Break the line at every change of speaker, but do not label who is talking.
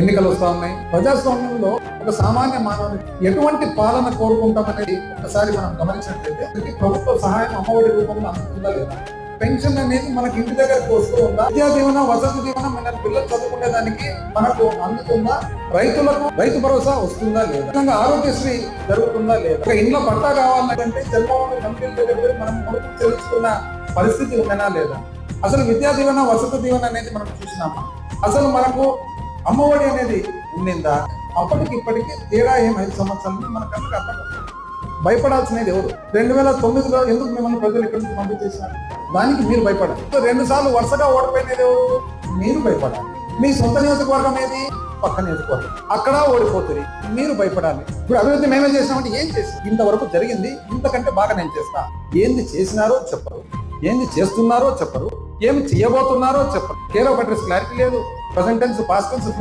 ఎన్నికలు వస్తా ఉన్నాయి. ప్రజాస్వామ్యంలో ఒక సామాన్య మానవునికి ఎటువంటి పాలన కోరుకుంటామనేది ఒకసారి మనం గమనించినట్లయితే ప్రభుత్వ సహాయం అమ్మఒడి రూపంలో అందుతుందా లేదా, పెన్షన్ అనేది మనకి ఇంటి దగ్గరకు వస్తూ ఉందా, విద్యా దీవెన, వసతి దీవెన మన పిల్లలు చదువుకునే దానికి మనకు అందుతుందా, రైతులకు రైతు భరోసా వస్తుందా లేదా, ఆరోగ్యశ్రీ జరుగుతుందా లేదా, ఒక ఇంట్లో పట్టా కావాలంటే జన్మభూమి కంపెనీల దగ్గర మనం ముడుపు చెల్లించుకున్న పరిస్థితి ఉండనా లేదా, అసలు విద్యా దీవెన, వసతి దీవెన అనేది మనం చూసినామా, అసలు మనకు అమ్మఒడి అనేది ఉండిందా, అప్పటికి ఇప్పటికీ తేడా ఏం 5 సంవత్సరాలు మనకు అర్థం. భయపడాల్సినది ఎవరు? 2009లో ఎందుకు మిమ్మల్ని ప్రజలు ఇక్కడి నుంచి పంపించేసినారు? దానికి మీరు భయపడాలి. 2 సార్లు వరుసగా ఓడిపోయినది ఎవరు? మీరు భయపడాలి. మీ సొంత నియోజకవర్గం ఏది? పక్క నియోజకవర్గం, అక్కడ ఓడిపోతుంది, మీరు భయపడాలి. ఇప్పుడు అభివృద్ధి మేమే చేసినామంటే ఏం చేసి ఇంతవరకు జరిగింది, ఇంతకంటే బాగా నేను చేస్తా. ఏంది చేసినారో చెప్పరు, ఏంది చేస్తున్నారో చెప్పరు, ఏమి చేయబోతున్నారో చెప్పరు. కేర్ ఆఫ్ అడ్రస్ క్లారిటీ లేదు. Present tense, past tense, future